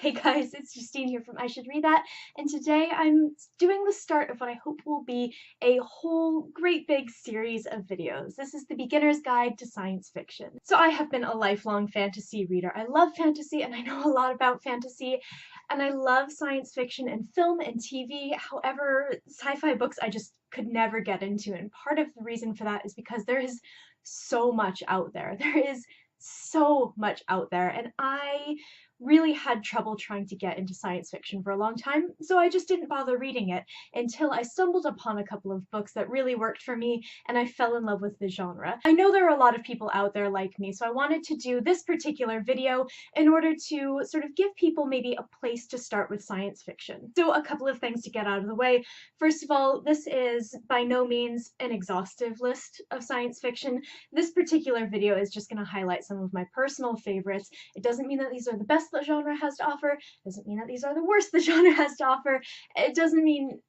Hey guys, it's Justine here from I Should Read That, and today I'm doing the start of what I hope will be a whole great big series of videos. This is the beginner's guide to science fiction. So I have been a lifelong fantasy reader. I love fantasy and I know a lot about fantasy, and I love science fiction and film and TV. However, sci-fi books I just could never get into, and part of the reason for that is because there is so much out there. There is so much out there, and I really had trouble trying to get into science fiction for a long time, so I just didn't bother reading it until I stumbled upon a couple of books that really worked for me and I fell in love with the genre. I know there are a lot of people out there like me, so I wanted to do this particular video in order to sort of give people maybe a place to start with science fiction. So a couple of things to get out of the way. First of all, this is by no means an exhaustive list of science fiction. This particular video is just going to highlight some of my personal favorites. It doesn't mean that these are the best the genre has to offer. It doesn't mean that these are the worst the genre has to offer. It doesn't mean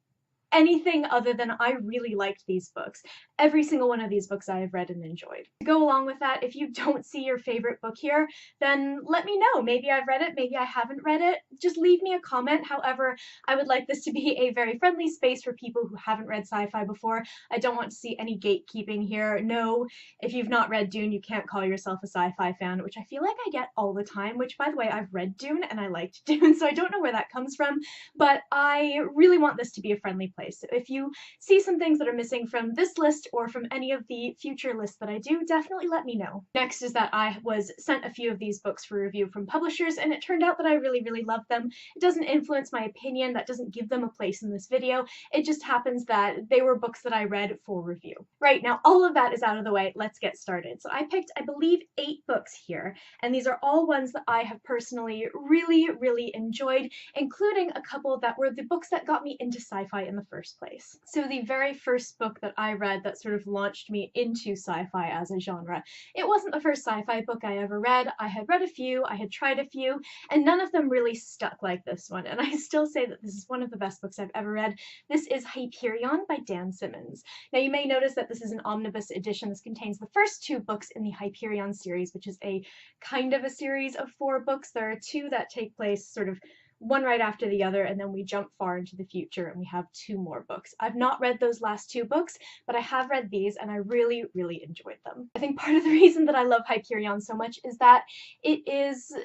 anything other than I really liked these books. Every single one of these books I have read and enjoyed. To go along with that, if you don't see your favorite book here, then let me know. Maybe I've read it, maybe I haven't read it. Just leave me a comment. However, I would like this to be a very friendly space for people who haven't read sci-fi before. I don't want to see any gatekeeping here. No, if you've not read Dune, you can't call yourself a sci-fi fan, which I feel like I get all the time, which by the way, I've read Dune and I liked Dune, so I don't know where that comes from, but I really want this to be a friendly place. So if you see some things that are missing from this list or from any of the future lists that I do, definitely let me know. Next is that I was sent a few of these books for review from publishers, and it turned out that I really loved them. It doesn't influence my opinion, that doesn't give them a place in this video. It just happens that they were books that I read for review. Right, now all of that is out of the way, let's get started. So I picked, I believe, 8 books here, and these are all ones that I have personally really enjoyed, including a couple that were the books that got me into sci-fi in the first place. So the very first book that I read that sort of launched me into sci-fi as a genre, it wasn't the first sci-fi book I ever read. I had read a few, I had tried a few, and none of them really stuck like this one, and I still say that this is one of the best books I've ever read. This is Hyperion by Dan Simmons. Now you may notice that this is an omnibus edition. This contains the first 2 books in the Hyperion series, which is a kind of a series of 4 books. There are 2 that take place sort of one right after the other, and then we jump far into the future and we have 2 more books. I've not read those last 2 books, but I have read these and I really enjoyed them. I think part of the reason that I love Hyperion so much is that it is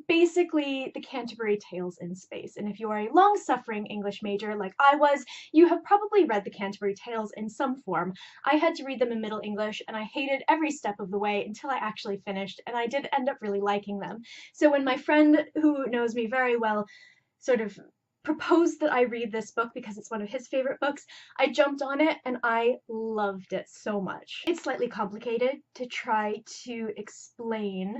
basically the Canterbury Tales in space, and if you are a long-suffering English major like I was, you have probably read the Canterbury Tales in some form. I had to read them in Middle English and I hated every step of the way until I actually finished, and I did end up really liking them. So when my friend, who knows me very well, sort of proposed that I read this book because it's one of his favorite books, I jumped on it and I loved it so much. It's slightly complicated to try to explain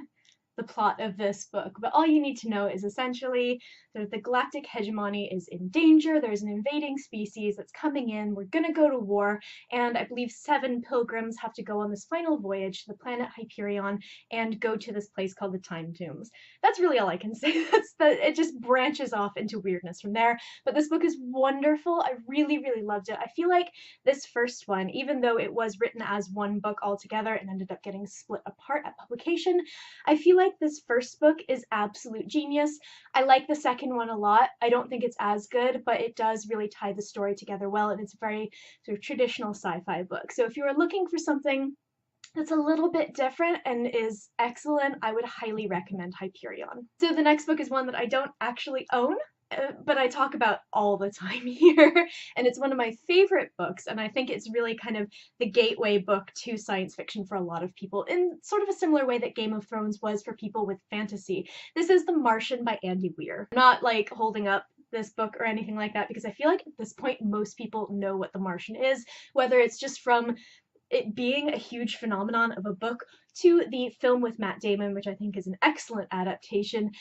the plot of this book, but all you need to know is essentially that the galactic hegemony is in danger. There's an invading species that's coming in, we're gonna go to war, and I believe 7 pilgrims have to go on this final voyage to the planet Hyperion and go to this place called the Time Tombs. That's really all I can say. It just branches off into weirdness from there, but this book is wonderful. I really loved it. I feel like this first one, even though it was written as one book altogether and ended up getting split apart at publication, I feel like this first book is absolute genius. I like the second one a lot. I don't think it's as good, but it does really tie the story together well, and it's a very sort of traditional sci-fi book. So if you are looking for something that's a little bit different and is excellent, I would highly recommend Hyperion. So the next book is one that I don't actually own, but I talk about all the time here, and it's one of my favorite books, and I think it's really kind of the gateway book to science fiction for a lot of people, in sort of a similar way that Game of Thrones was for people with fantasy. This is The Martian by Andy Weir. I'm not like holding up this book or anything like that because I feel like at this point most people know what The Martian is, whether it's just from it being a huge phenomenon of a book to the film with Matt Damon, which I think is an excellent adaptation.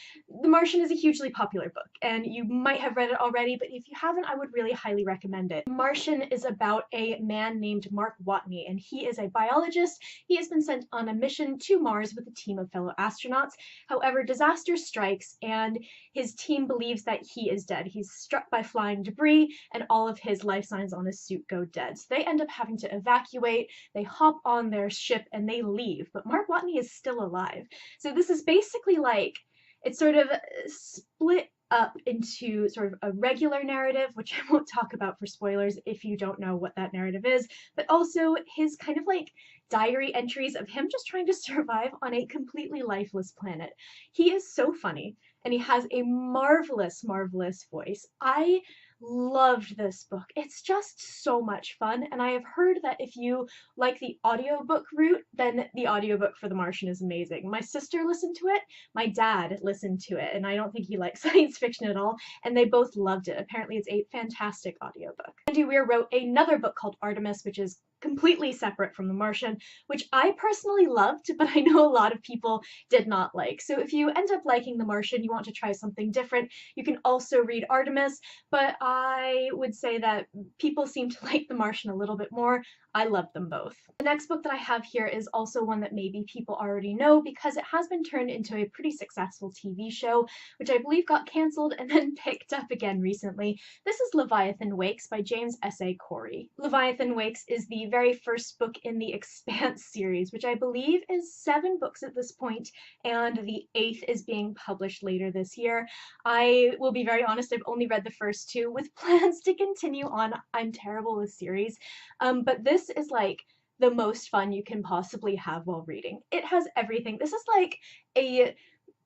The Martian is a hugely popular book, and you might have read it already, but if you haven't, I would really highly recommend it. Martian is about a man named Mark Watney, and he is a biologist. He has been sent on a mission to Mars with a team of fellow astronauts. However, disaster strikes, and his team believes that he is dead. He's struck by flying debris, and all of his life signs on his suit go dead. So they end up having to evacuate. They hop on their ship and they leave, but Mark Watney is still alive. So this is basically like, it's sort of split up into sort of a regular narrative, which I won't talk about for spoilers if you don't know what that narrative is, but also his kind of like diary entries of him just trying to survive on a completely lifeless planet. He is so funny, and he has a marvelous, marvelous voice. I loved this book. It's just so much fun, and I have heard that if you like the audiobook route, then the audiobook for The Martian is amazing. My sister listened to it, my dad listened to it, and I don't think he likes science fiction at all, and they both loved it. Apparently it's a fantastic audiobook. Andy Weir wrote another book called Artemis, which is completely separate from The Martian, which I personally loved, but I know a lot of people did not like. So if you end up liking The Martian, you want to try something different, you can also read Artemis, but I would say that people seem to like The Martian a little bit more. I love them both. The next book that I have here is also one that maybe people already know because it has been turned into a pretty successful TV show, which I believe got cancelled and then picked up again recently. This is Leviathan Wakes by James S.A. Corey. Leviathan Wakes is the very first book in the Expanse series, which I believe is 7 books at this point, and the 8th is being published later this year. I will be very honest, I've only read the first 2 with plans to continue on. I'm terrible with series, but this is like the most fun you can possibly have while reading. It has everything. This is like a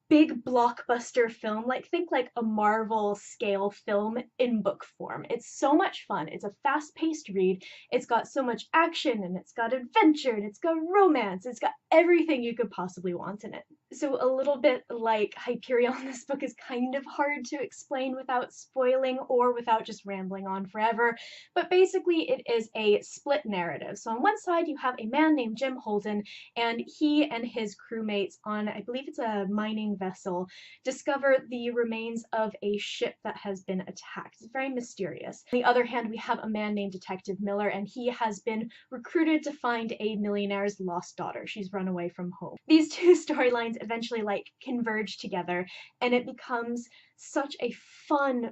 big blockbuster film, like think like a Marvel scale film in book form. It's so much fun. It's a fast-paced read. It's got so much action, and it's got adventure, and it's got romance. It's got everything you could possibly want in it. So a little bit like Hyperion, this book is kind of hard to explain without spoiling or without just rambling on forever, but basically it is a split narrative. So on one side you have a man named Jim Holden, and he and his crewmates on, I believe it's a mining vessel, discover the remains of a ship that has been attacked. It's very mysterious. On the other hand, we have a man named Detective Miller, and he has been recruited to find a millionaire's lost daughter. She's run away from home. These two storylines eventually like converge together, and it becomes such a fun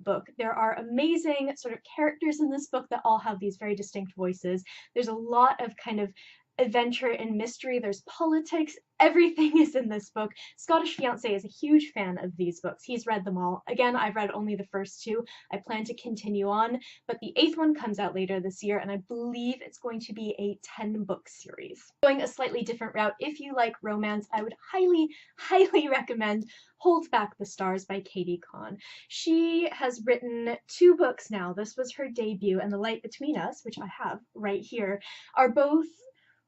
book. There are amazing sort of characters in this book that all have these very distinct voices. There's a lot of kind of adventure and mystery. There's politics. Everything is in this book. Scottish Fiancé is a huge fan of these books. He's read them all. Again, I've read only the first 2. I plan to continue on, but the 8th one comes out later this year, and I believe it's going to be a 10-book series. Going a slightly different route, if you like romance, I would highly, highly recommend Hold Back the Stars by Katie Kahn. She has written 2 books now. This was her debut, and The Light Between Us, which I have right here, are both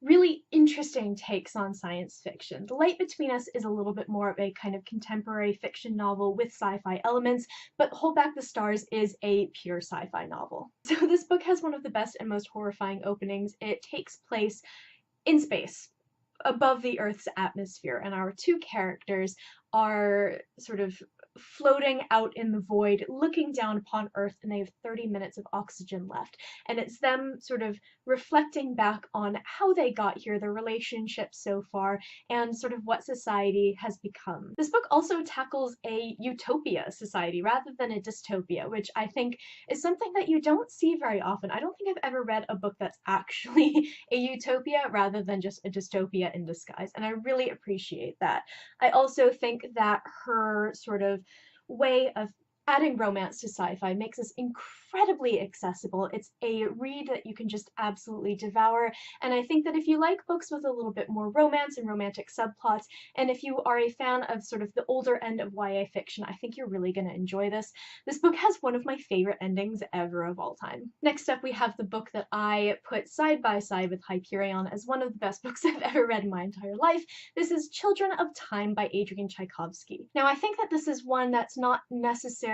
really interesting takes on science fiction. The Light Between Us is a little bit more of a kind of contemporary fiction novel with sci-fi elements, but Hold Back the Stars is a pure sci-fi novel. So this book has one of the best and most horrifying openings. It takes place in space, above the Earth's atmosphere, and our 2 characters are sort of floating out in the void, looking down upon Earth, and they have 30 minutes of oxygen left. And it's them sort of reflecting back on how they got here, their relationship so far, and sort of what society has become. This book also tackles a utopia society rather than a dystopia, which I think is something that you don't see very often. I don't think I've ever read a book that's actually a utopia rather than just a dystopia in disguise, and I really appreciate that. I also think that her sort of way of adding romance to sci-fi makes this incredibly accessible. It's a read that you can just absolutely devour, and I think that if you like books with a little bit more romance and romantic subplots, and if you are a fan of sort of the older end of YA fiction, I think you're really going to enjoy this. This book has one of my favorite endings ever of all time. Next up, we have the book that I put side by side with Hyperion as one of the best books I've ever read in my entire life. This is Children of Time by Adrian Tchaikovsky. Now, I think that this is one that's not necessarily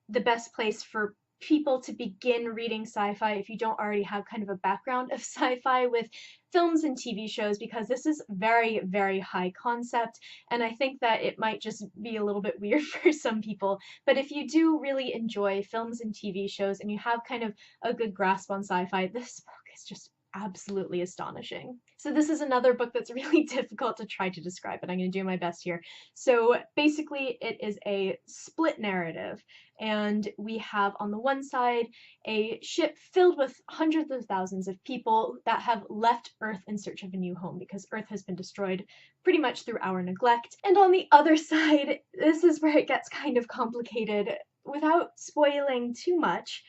the best place for people to begin reading sci-fi if you don't already have kind of a background of sci-fi with films and TV shows, because this is very, very high concept, and I think that it might just be a little bit weird for some people. But if you do really enjoy films and TV shows and you have kind of a good grasp on sci-fi, this book is just absolutely astonishing. So this is another book that's really difficult to try to describe, but I'm going to do my best here. So basically it is a split narrative, and we have on the one side a ship filled with hundreds of thousands of people that have left Earth in search of a new home because Earth has been destroyed pretty much through our neglect. And on the other side, this is where it gets kind of complicated. Without spoiling too much,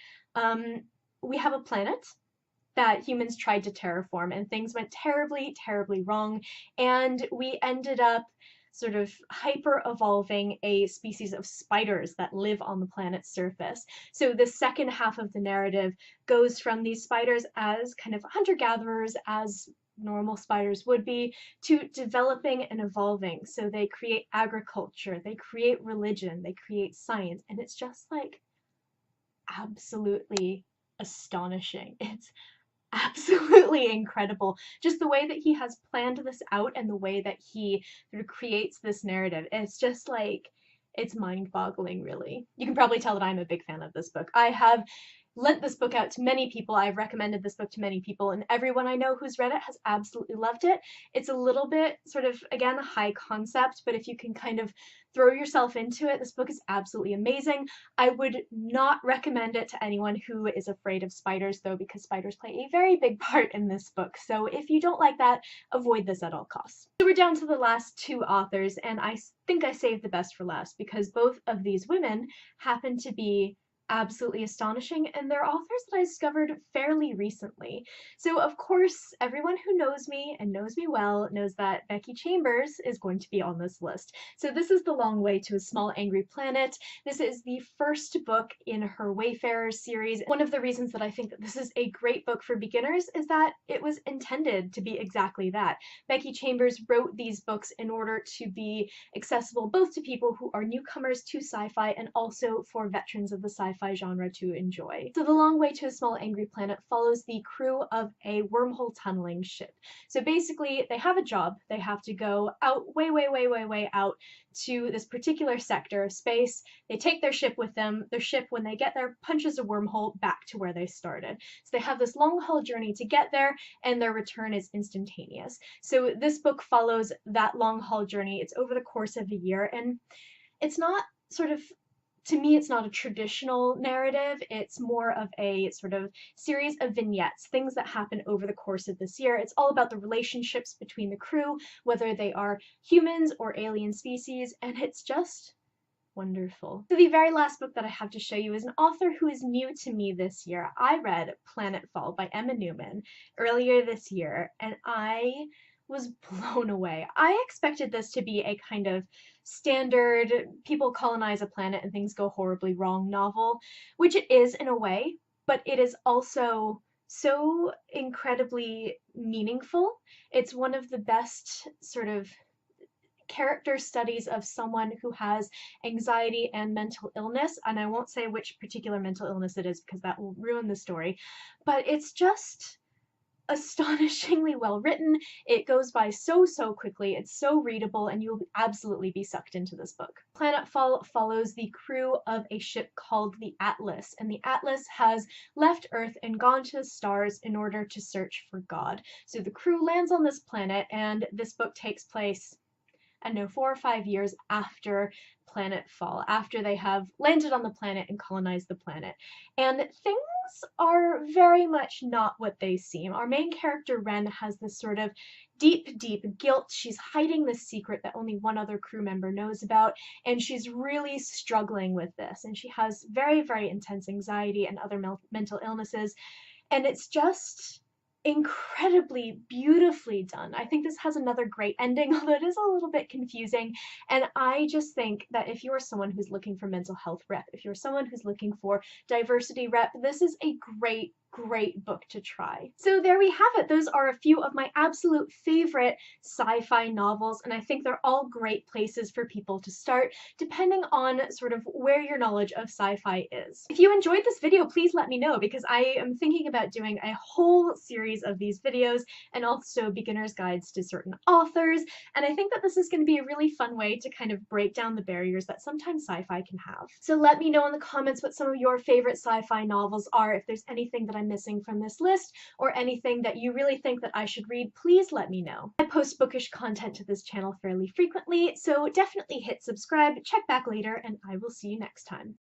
we have a planet that humans tried to terraform, and things went terribly, terribly wrong, and we ended up sort of hyper-evolving a species of spiders that live on the planet's surface. So the second half of the narrative goes from these spiders as kind of hunter-gatherers, as normal spiders would be, to developing and evolving. So they create agriculture, they create religion, they create science, and it's just like absolutely astonishing. It's absolutely incredible. Just the way that he has planned this out and the way that he sort of creates this narrative. It's just like, it's mind-boggling, really. You can probably tell that I'm a big fan of this book. I have lent this book out to many people. I've recommended this book to many people, and everyone I know who's read it has absolutely loved it. It's a little bit sort of, again, high concept, but if you can kind of throw yourself into it, this book is absolutely amazing. I would not recommend it to anyone who is afraid of spiders, though, because spiders play a very big part in this book. So if you don't like that, avoid this at all costs. So we're down to the last two authors, and I think I saved the best for last because both of these women happen to be absolutely astonishing, and they're authors that I discovered fairly recently. So of course, everyone who knows me and knows me well knows that Becky Chambers is going to be on this list. So this is The Long Way to a Small Angry Planet. This is the first book in her Wayfarers series. One of the reasons that I think that this is a great book for beginners is that it was intended to be exactly that. Becky Chambers wrote these books in order to be accessible both to people who are newcomers to sci-fi and also for veterans of the sci-fi genre to enjoy. So The Long Way to a Small Angry Planet follows the crew of a wormhole tunneling ship. So basically they have a job. They have to go out way, way, way, way, way out to this particular sector of space. They take their ship with them. Their ship, when they get there, punches a wormhole back to where they started. So they have this long haul journey to get there, and their return is instantaneous. So this book follows that long haul journey. It's over the course of a year, and it's not sort of, to me, it's not a traditional narrative. It's more of a sort of series of vignettes, things that happen over the course of this year. It's all about the relationships between the crew, whether they are humans or alien species, and it's just wonderful. So the very last book that I have to show you is an author who is new to me this year. I read Planetfall by Emma Newman earlier this year, and I was blown away. I expected this to be a kind of standard people colonize a planet and things go horribly wrong novel, which it is in a way, but it is also so incredibly meaningful. It's one of the best sort of character studies of someone who has anxiety and mental illness, and I won't say which particular mental illness it is because that will ruin the story, but it's just astonishingly well written. It goes by so quickly, it's so readable, and you'll absolutely be sucked into this book. Planetfall follows the crew of a ship called the Atlas, and the Atlas has left Earth and gone to the stars in order to search for God. So the crew lands on this planet, and this book takes place, I don't know, 4 or 5 years after Planetfall, after they have landed on the planet and colonized the planet. And things are very much not what they seem. Our main character, Ren, has this sort of deep, deep guilt. She's hiding this secret that only one other crew member knows about, and she's really struggling with this. And she has very, very intense anxiety and other mental illnesses. And it's just incredibly beautifully done. I think this has another great ending, although it is a little bit confusing. And I just think that if you're someone who's looking for mental health rep, if you're someone who's looking for diversity rep, this is a great book to try. So there we have it. Those are a few of my absolute favorite sci-fi novels, and I think they're all great places for people to start, depending on sort of where your knowledge of sci-fi is. If you enjoyed this video, please let me know, because I am thinking about doing a whole series of these videos and also beginner's guides to certain authors, and I think that this is going to be a really fun way to kind of break down the barriers that sometimes sci-fi can have. So let me know in the comments what some of your favorite sci-fi novels are, if there's anything that I I'm missing from this list, or anything that you really think that I should read, please let me know. I post bookish content to this channel fairly frequently, so definitely hit subscribe, check back later, and I will see you next time.